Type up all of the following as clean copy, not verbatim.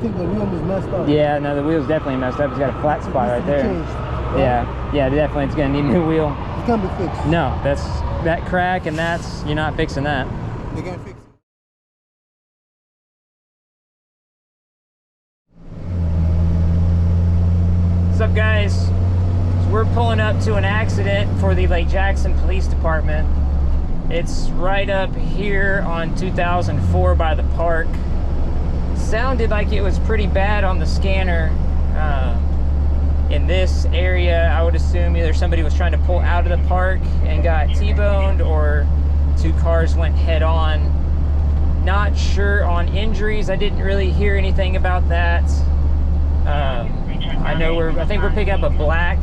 think the wheel is messed up. Yeah, no, the wheel's definitely messed up. It's got a flat spot right there. Changed, right? Yeah, definitely. It's gonna need a new wheel. It's gonna be fixed. No, that's that crack, and that's you're not fixing that. They're gonna fix it. What's up, guys? So we're pulling up to an accident for the Lake Jackson Police Department. It's right up here on 2004 by the park. Sounded like it was pretty bad on the scanner. In this area, I would assume either somebody was trying to pull out of the park and got T-boned, or two cars went head-on. Not sure on injuries. I didn't really hear anything about that. I think we're picking up a black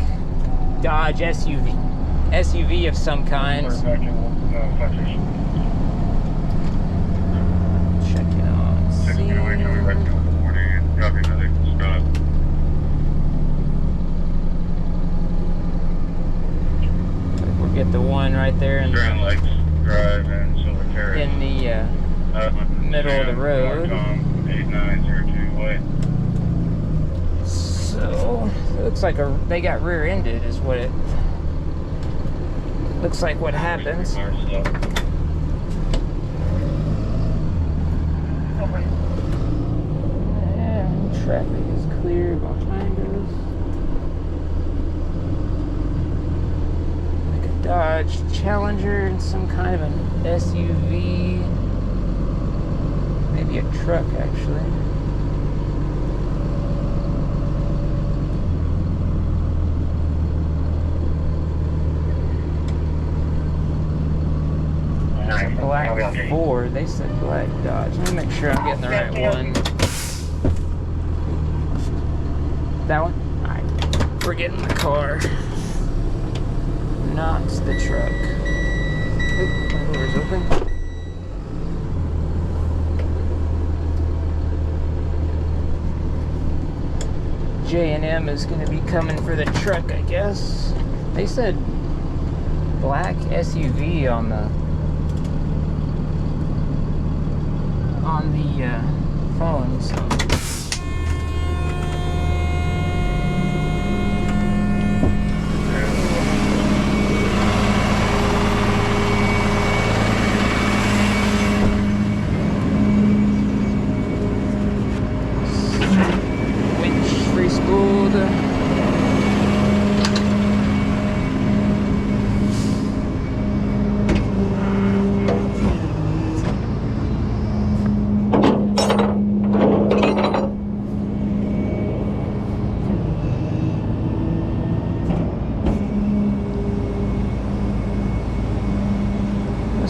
Dodge SUV of some kind. Checking on scene. We'll get the one right there in the middle of the road. So it looks like they got rear-ended is what it looks like. What happens? And traffic is clear behind us. Like a Dodge Challenger and some kind of an SUV, maybe a truck actually. Black Ford. They said black Dodge. Let me make sure I'm getting the right one. That one? Alright. We're getting the car. Not the truck. Oop, my door's open. J&M is going to be coming for the truck, I guess. They said black SUV on the phone, so. Winch free-spooled.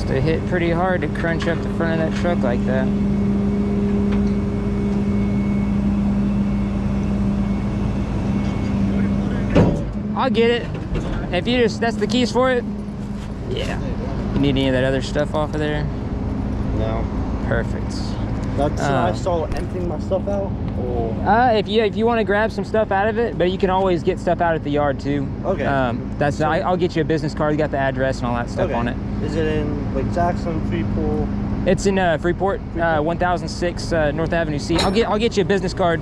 It hit pretty hard to crunch up the front of that truck like that. I'll get it. If you that's the keys for it? Yeah. You need any of that other stuff off of there? No. Perfect. That's I saw emptying my stuff out? Or? If you want to grab some stuff out of it, but you can always get stuff out at the yard too. Okay. I'll get you a business card. You got the address and all that stuff on it. Is it in Lake Jackson, Freeport? It's in Freeport, 1006 North Avenue C. I'll get you a business card.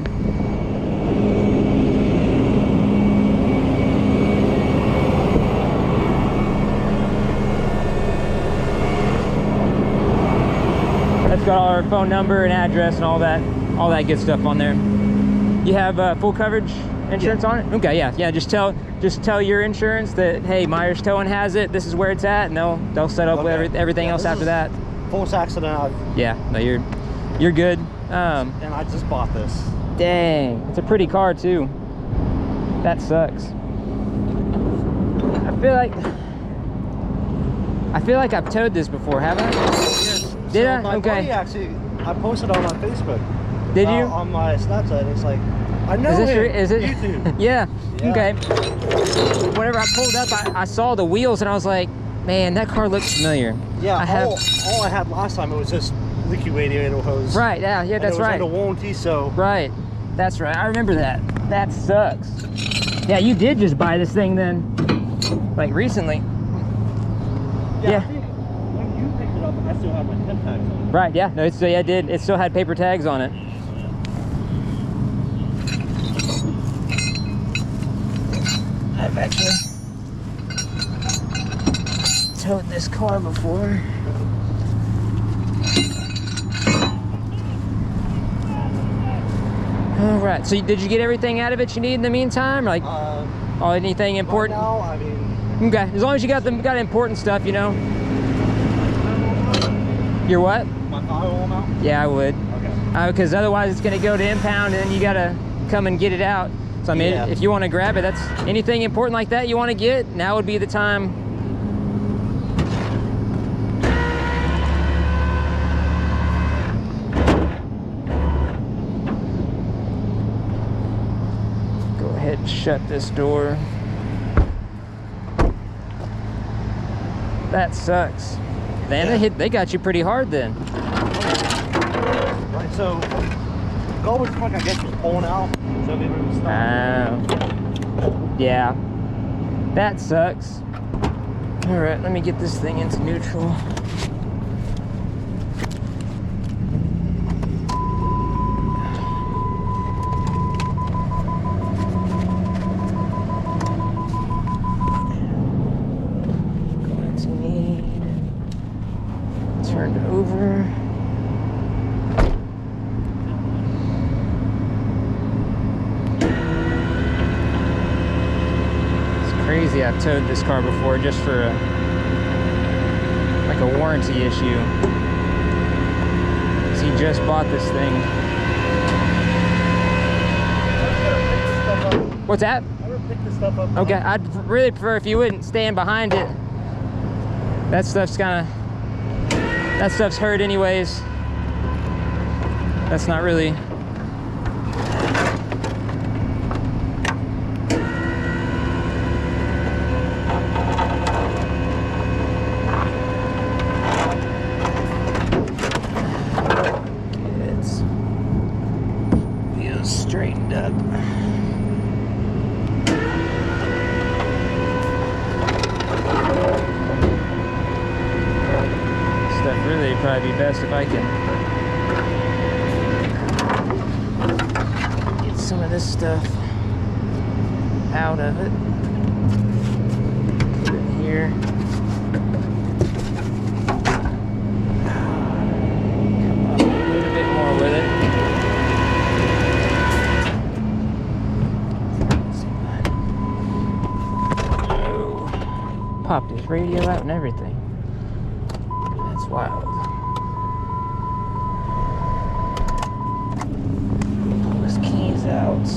That's got our phone number and address and all that good stuff on there. You have full coverage insurance on it? Okay, yeah. Just tell your insurance that, hey, Myers Towing has it. This is where it's at, and they'll set up with everything else after that. False accident. Yeah, no, you're good. And I just bought this. Dang, it's a pretty car too. That sucks. I feel like I've towed this before, haven't I? Yes. Did so I? my Okay. buddy actually, I posted on my Facebook. Did you? On my Snapchat. It's like, I know Is it? YouTube. Yeah. Okay. Whenever I pulled up, I saw the wheels and I was like, man, that car looks familiar. Yeah. All I had last time, it was just leaky radiator hose. Right. Yeah. That's right. It was under warranty, so. Right. That's right. I remember that. That sucks. Yeah, you did just buy this thing then, like recently. Yeah. I think when you picked it up, I still had my temp tags on it. Right. Yeah. No. It did. It still had paper tags on it. I've actually towed this car before. All right, so did you get everything out of it you need in the meantime? Like, anything important? Right now, I mean... Okay, as long as you got important stuff, you know. Your what? My tire amount? Yeah, I would. Okay. Because otherwise it's gonna go to impound and then you gotta come and get it out. So I mean, Yeah. if you wanna grab it, that's anything important like that you wanna get, now would be the time. Go ahead and shut this door. That sucks. Man, Yeah. they got you pretty hard then. Right, so garbage truck, I guess, was pulling out. So they were stopped. Yeah. That sucks. All right, let me get this thing into neutral. Going to need turned over. Crazy, I've towed this car before just for like a warranty issue. So he just bought this thing. What's that? I would pick this stuff up. Okay, I'd really prefer if you wouldn't stand behind it. That stuff's hurt anyways. That's not really. Straightened up. Stuff really would probably be best if I can get some of this stuff out of it. Put it in here. Come up a little bit more with it. Popped his radio out and everything. That's wild. Pull his keys out.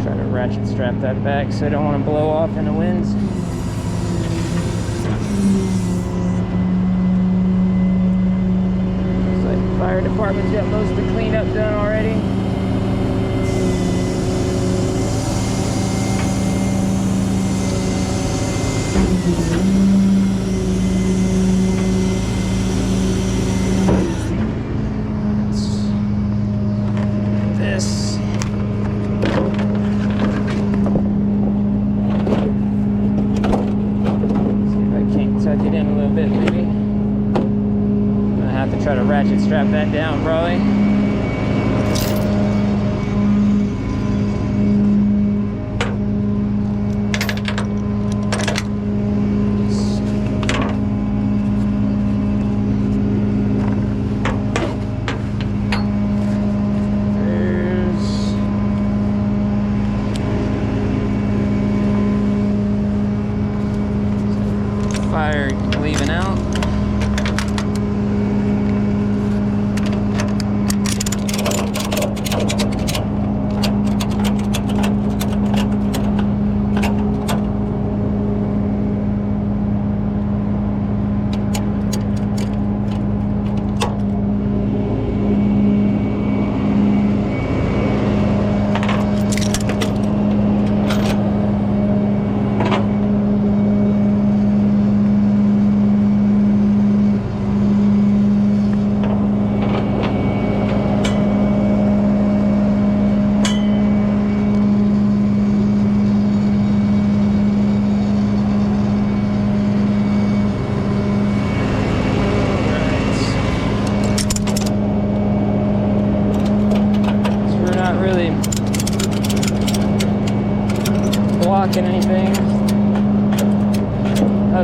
Try to ratchet strap that back so I don't want to blow off in the winds. Fire department's got most of the cleanup done already. This. See if I can't tuck it in a little bit, maybe. Have to try to ratchet strap that down probably. There's fire leaving out.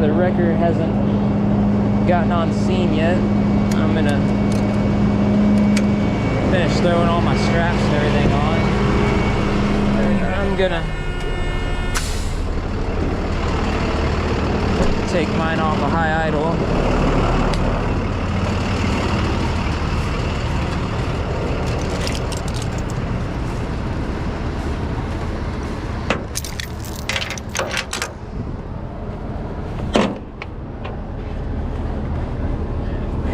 the wrecker hasn't gotten on scene yet. I'm gonna finish throwing all my straps and everything on. I'm gonna take mine off a high idle.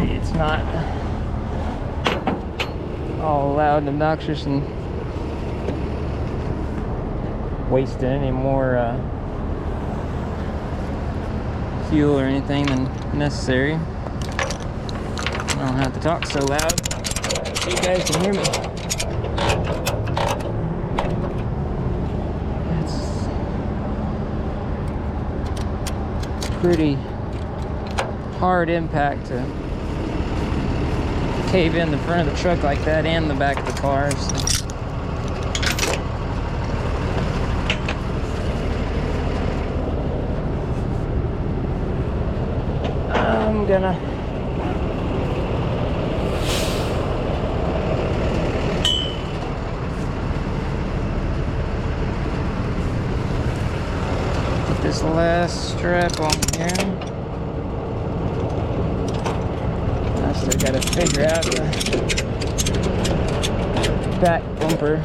It's not all loud and obnoxious and wasting any more fuel or anything than necessary. I don't have to talk so loud so you guys can hear me. It's pretty hard impact to cave in the front of the truck like that and the back of the car. So. I'm gonna put this last strap on here. I still gotta figure out the back bumper.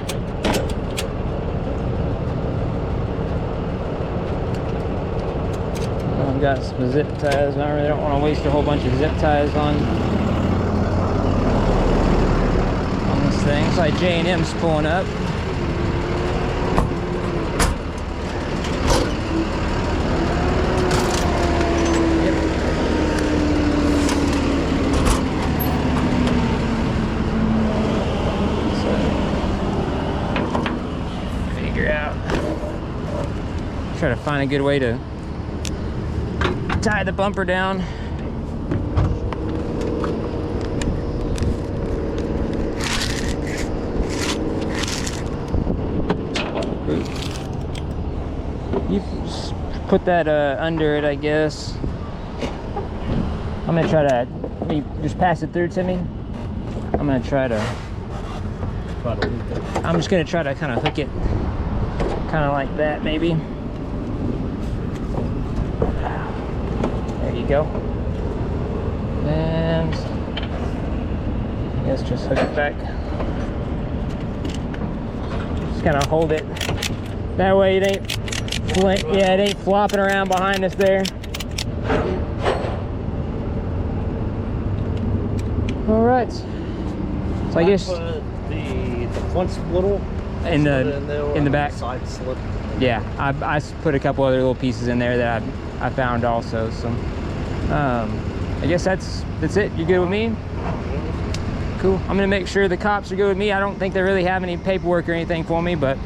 I've got some zip ties. I really don't want to waste a whole bunch of zip ties on this thing. It's like J&M's pulling up. Try to find a good way to tie the bumper down. You put that under it, I guess. I'm gonna try to, you just pass it through to me. I'm gonna try to, I'm just gonna try to kind of hook it kind of like that, maybe. Go, and I guess just hook it back. Just kind of hold it that way. It ain't, yeah, it ain't flopping around behind us there. All right. So I guess the front splitter in the back. Side slip. Yeah, I put a couple other little pieces in there that I found also. So. I guess that's it. You good with me? Cool. I'm gonna make sure the cops are good with me. I don't think they really have any paperwork or anything for me, but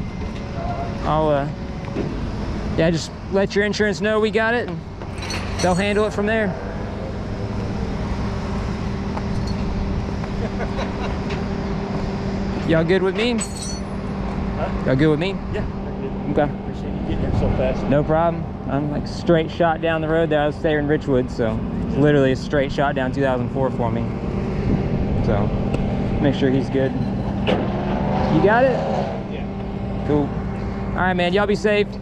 I'll yeah, just let your insurance know we got it and they'll handle it from there. Y'all good with me? Huh? Y'all good with me? Yeah. Okay. Appreciate you getting here so fast. No problem. I'm like straight shot down the road there. I was staying in Richwood, so it's literally a straight shot down 2004 for me. So make sure he's good. You got it? Yeah. Cool. All right, man. Y'all be safe. All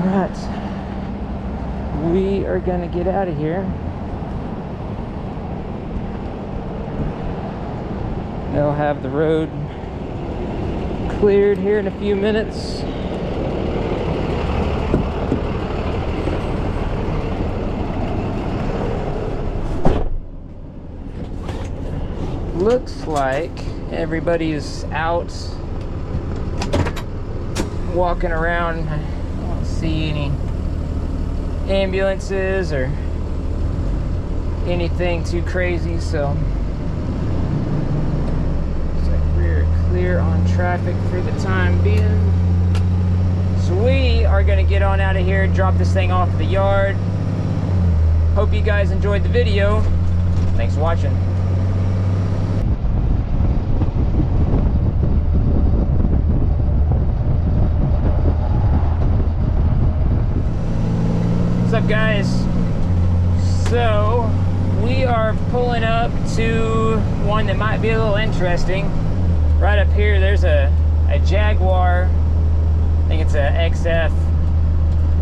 right. We are gonna get out of here. They'll have the road cleared here in a few minutes. Looks like everybody's out walking around. I don't see any ambulances or anything too crazy, so clear on traffic for the time being. So we are going to get on out of here, drop this thing off at the yard. Hope you guys enjoyed the video. Thanks for watching. up, guys? So we are pulling up to one that might be a little interesting. Right up here there's a Jaguar. I think it's a XF,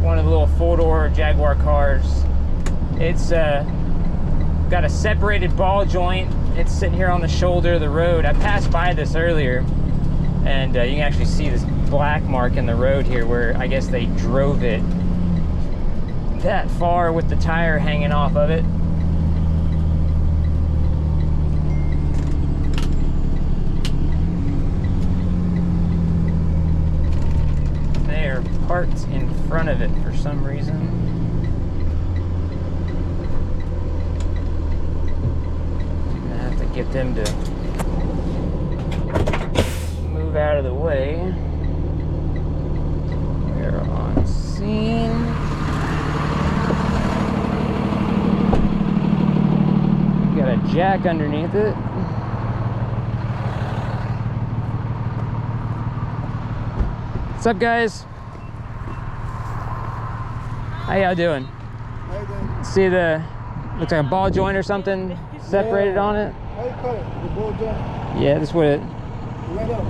one of the little four-door Jaguar cars. It's got a separated ball joint. It's sitting here on the shoulder of the road. I passed by this earlier, and you can actually see this black mark in the road here where I guess they drove it that far with the tire hanging off of it. They are parked in front of it for some reason. I'm gonna have to get them to move out of the way. We're on scene. Got a jack underneath it. What's up, guys? How y'all doing? See the, looks like a ball joint or something separated on it? How you call it? The ball joint? Yeah, that's what it... Right up.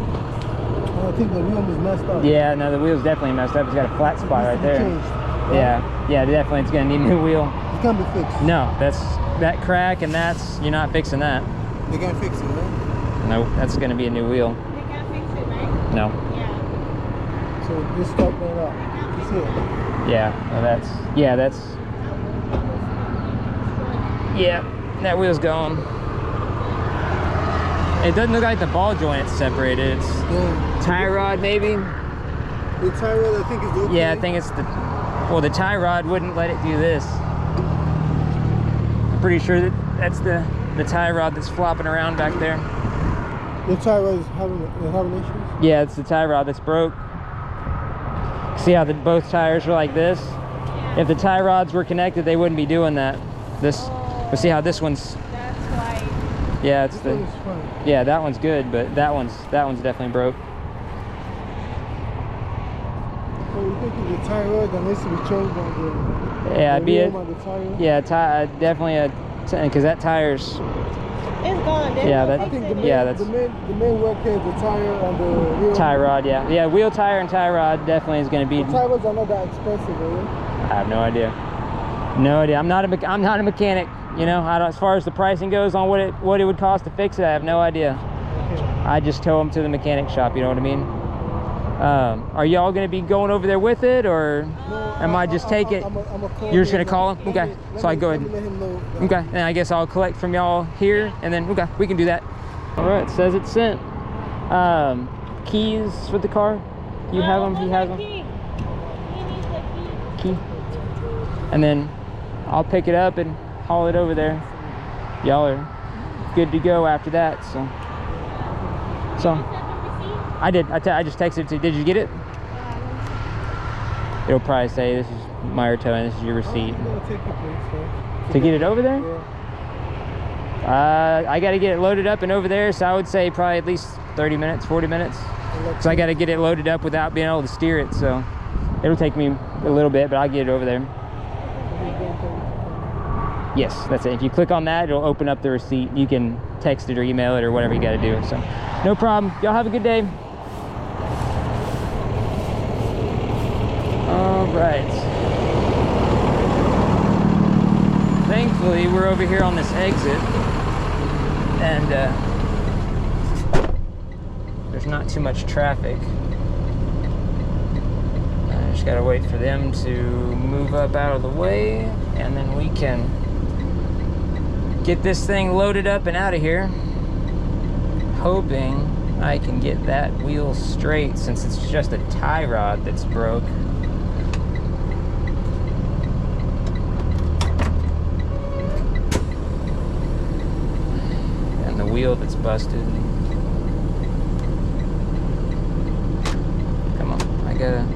I think the wheel is messed up. Yeah, no, the wheel's definitely messed up. It's got a flat spot right there. Changed, right? Yeah, definitely it's gonna need a new wheel. It can be fixed. No, that's that crack, and that's, you're not fixing that. They can fix it, right? No, that's gonna be a new wheel. They can't fix it, right? No. Yeah. So just stop that up. You see it? Yeah, no, yeah, that wheel's gone. It doesn't look like the ball joint's separated. It's tie rod, maybe? The tie rod, I think, is okay. Yeah, I think it's the... Well, the tie rod wouldn't let it do this. I'm pretty sure that that's the tie rod that's flopping around back there. The tie rod is having issues? Yeah, it's the tie rod that's broke. See how both tires are like this? If the tie rods were connected, they wouldn't be doing that. But see how this one's... That's why. Yeah, it's This one is fine. yeah, that one's good, but that one's definitely broke. So you think the tie rod that needs to be changed on Yeah, it'd be rim on the tire? yeah, definitely because that tire's... It's gone. Yeah, that- I think the main, Yeah, that's- the main work here is the tire on the wheel. Tie rod, yeah, wheel tire and tie rod definitely is going to be... The tie rods are not that expensive, really. I have no idea. No idea. I'm not a mechanic. You know, I don't, as far as the pricing goes on what it would cost to fix it, I have no idea. Okay. I just tow them to the mechanic shop. You know what I mean? Are y'all going to be going over there with it, or am I just take it? You're just going to call him? Okay. So I go ahead. Let him know that. Okay. Then I guess I'll collect from y'all here, and then okay, we can do that. All right. It says it's sent. Keys for the car. You have them. He has them. He needs the key. Key. And then I'll pick it up and haul it over there. Y'all are good to go after that. So I did. I just texted it to you. Did you get it? It'll probably say this is Meyer Towing. This is your receipt. I'm gonna take your place, sir. To get it over there? Yeah. I got to get it loaded up and over there. So I would say probably at least 30 minutes, 40 minutes. So I got to get it loaded up without being able to steer it. So it'll take me a little bit, but I'll get it over there. Yes, that's it. If you click on that, it'll open up the receipt. You can text it or email it or whatever you got to do. So no problem. Y'all have a good day. All right. Thankfully, we're over here on this exit, and there's not too much traffic. I just gotta wait for them to move up out of the way, and then we can get this thing loaded up and out of here, hoping I can get that wheel straight since it's just a tie rod that's broke. And the wheel that's busted. Come on, I gotta...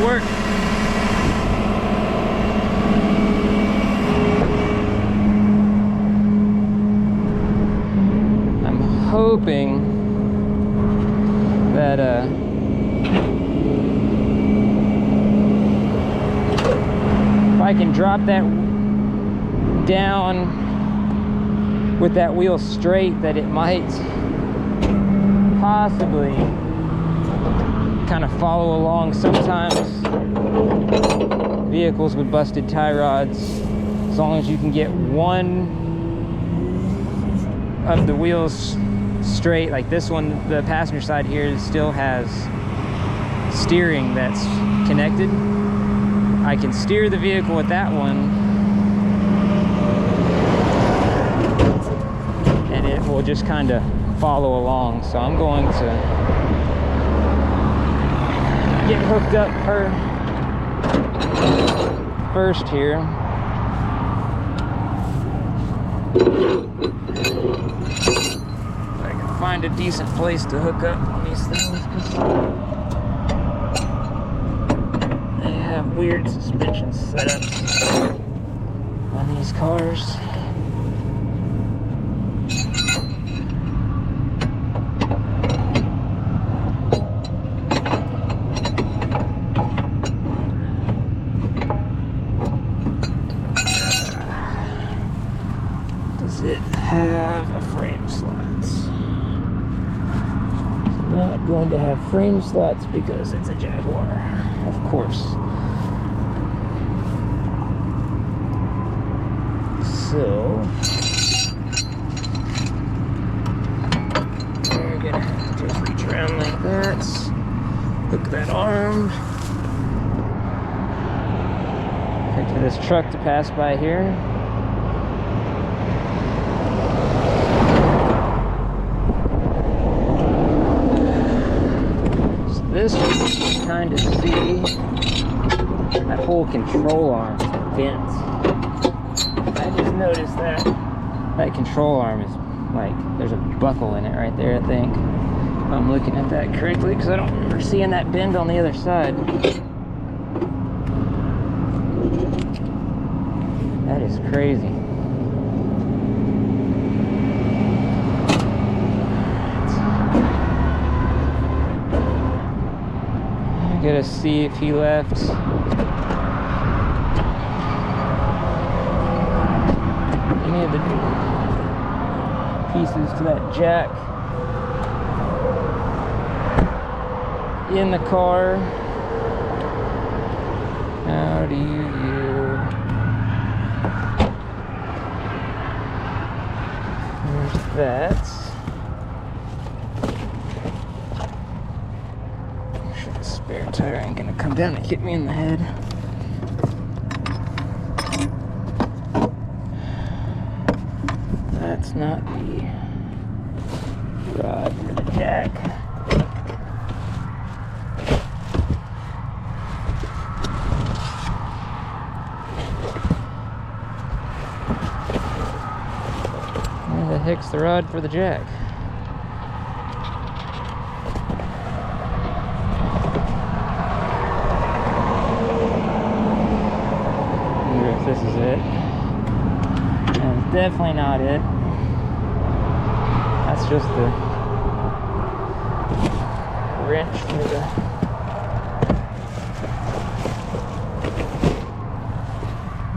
to work. I'm hoping that if I can drop that down with that wheel straight, that it might possibly kind of follow along. Sometimes vehicles with busted tie rods, as long as you can get one of the wheels straight, like this one, the passenger side here still has steering that's connected. I can steer the vehicle with that one, and it will just kind of follow along. So I'm going to get hooked up first here. I can find a decent place to hook up on these things, because they have weird suspension setups on these cars. Does it have a frame slots? It's not going to have frame slots because it's a Jaguar, of course. So we're gonna have to just reach around like that, hook that arm, wait for this truck to pass by here. So this you can kind of see that whole control arm bent. I just noticed that control arm is like, there's a buckle in it right there, I think. If I'm looking at that correctly, because I don't remember seeing that bend on the other side. That is crazy. I gotta see if he left any of the pieces to that jack in the car. How do you there's that. I'm sure the spare tire ain't gonna come down and hit me in the head. That's not the rod for the jack. Where the heck's the rod for the jack? I wonder if this is it. That's definitely not it. That's just the wrench for the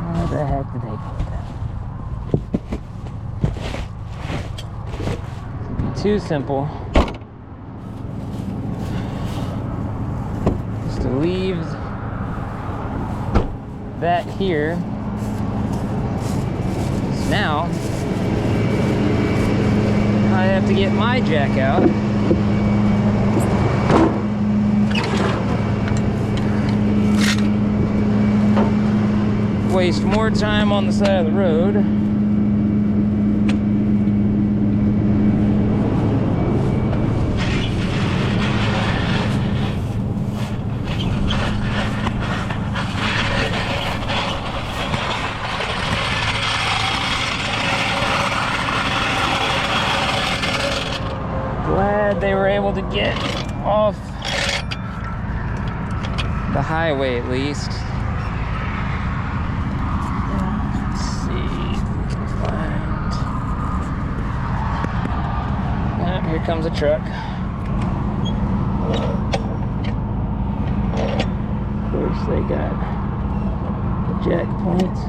where the heck did they put that? It'd be too simple just to leave that here. So now I have to get my jack out. Waste more time on the side of the road. Glad they were able to get off the highway at least. Let's see if we can find. Oh, here comes a truck. Of course, they got the jack points.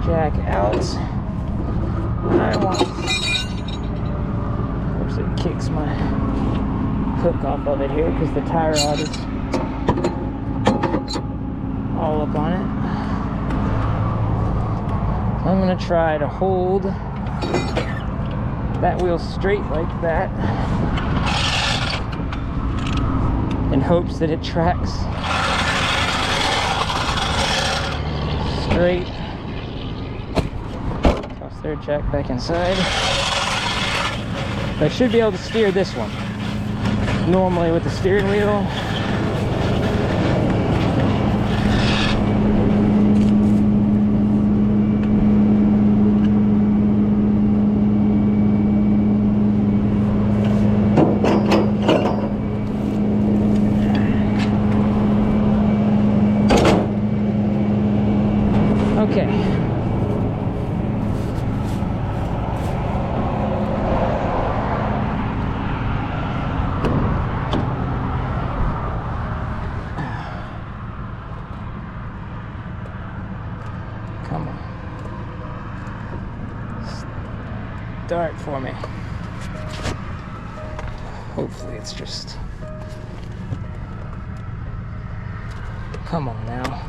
Jack out. I want. Of course, it kicks my hook off of it here because the tie rod is all up on it. So I'm going to try to hold that wheel straight like that in hopes that it tracks straight. Third jack back inside. I should be able to steer this one. Normally with the steering wheel. Okay. Come on. Start for me. Hopefully it's just... Come on now.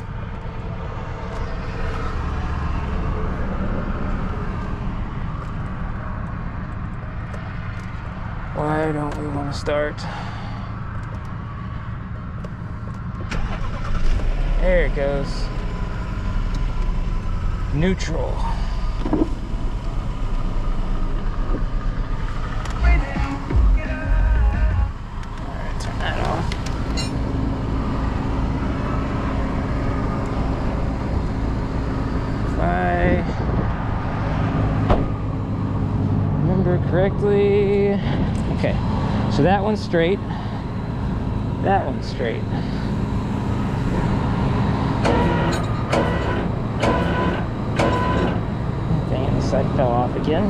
Why don't we want to start? There it goes. Neutral. Alright, turn that off. If I remember correctly. Okay, so that one's straight. That one's straight. Side fell off again.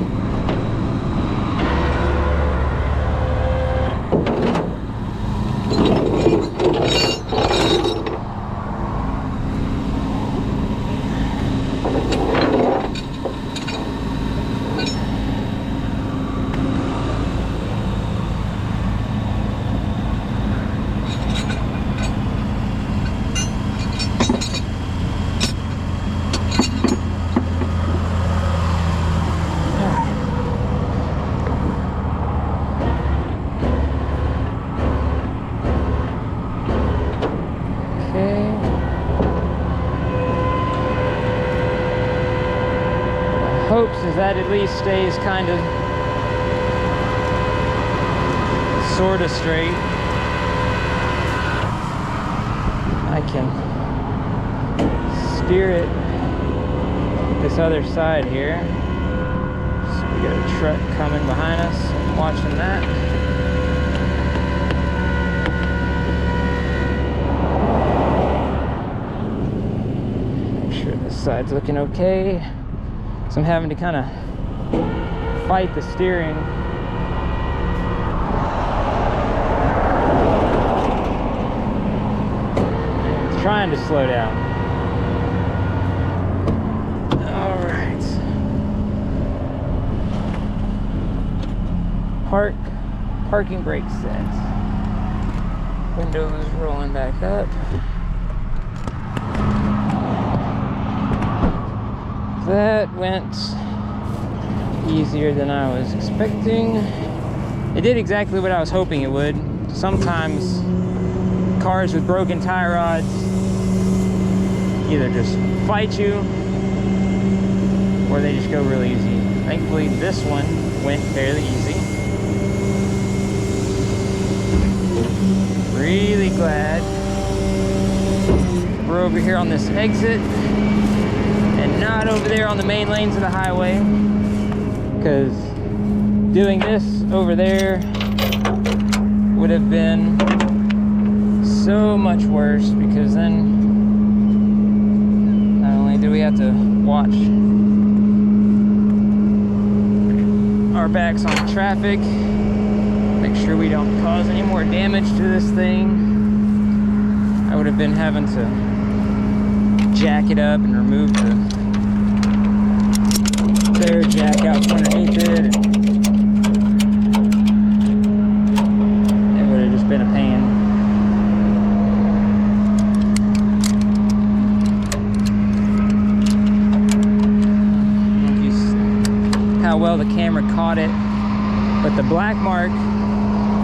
Hopes is that at least stays kind of sort of straight. I can steer it this other side here. So we got a truck coming behind us. I'm watching that. Make sure this side's looking okay. So I'm having to kind of fight the steering. It's trying to slow down. All right. Parking brake set. Windows rolling back up. That went easier than I was expecting. It did exactly what I was hoping it would. Sometimes cars with broken tie rods either just fight you or they just go really easy. Thankfully this one went fairly easy. Really glad over here on this exit and not over there on the main lanes of the highway, because doing this over there would have been so much worse, because then not only do we have to watch our backs on traffic, make sure we don't cause any more damage to this thing. I would have been having to jack it up and remove the spare jack out from underneath it. It would have just been a pain. How well the camera caught it, but the black mark,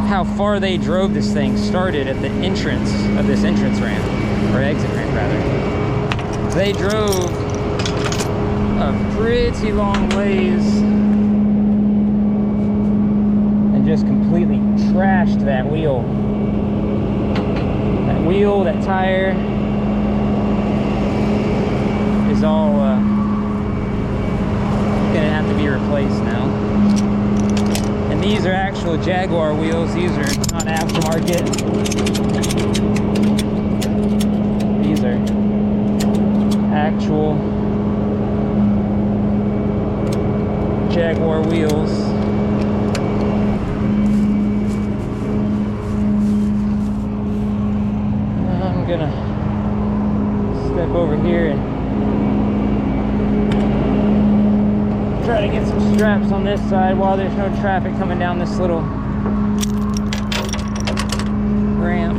how far they drove this thing, started at the entrance of this entrance ramp, or exit ramp rather. They drove a pretty long ways and just completely trashed that wheel. That wheel, that tire is all gonna have to be replaced now. And these are actual Jaguar wheels. These are not aftermarket. These are actual Jaguar wheels. I'm gonna step over here and try to get some straps on this side while there's no traffic coming down this little ramp.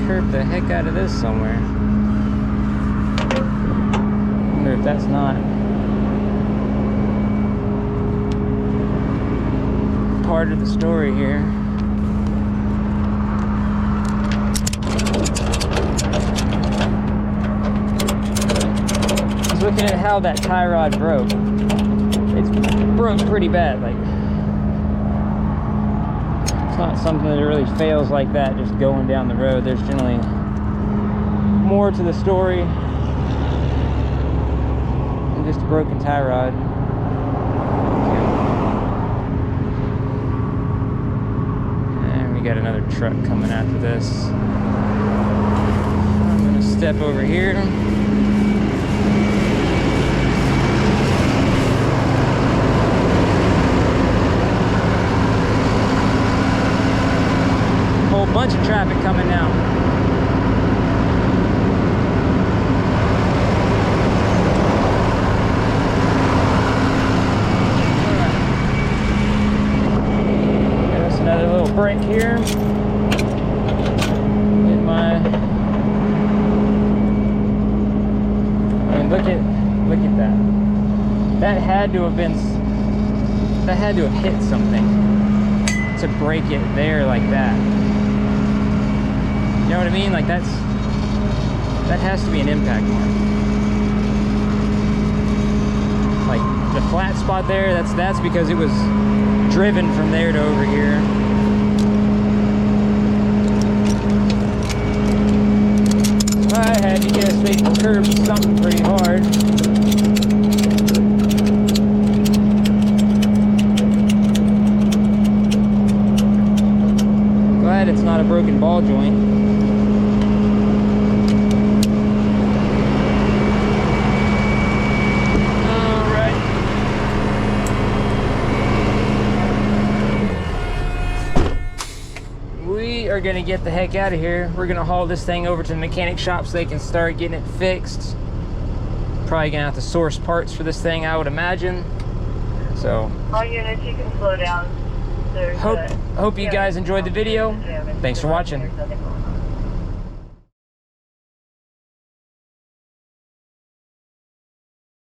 Curb the heck out of this somewhere. I wonder if that's not part of the story here. Looking at how that tie rod broke, it's broke pretty bad. Like, it's not something that really fails like that just going down the road. There's generally more to the story than just a broken tie rod. And we got another truck coming after this. I'm gonna step over here. Bunch of traffic coming now. Alright. Give us another little break here. Get my, I mean, look at that. That had to have hit something to break it there like that. You know what I mean? Like, that has to be an impact mark. Like the flat spot there, that's because it was driven from there to over here. I had to guess they curbed something pretty hard. Glad it's not a broken ball joint. We're gonna get the heck out of here. We're gonna haul this thing over to the mechanic shop so they can start getting it fixed. Probably gonna have to source parts for this thing, I would imagine. So all units, you can slow down. Hope you guys enjoyed the video. Thanks for watching.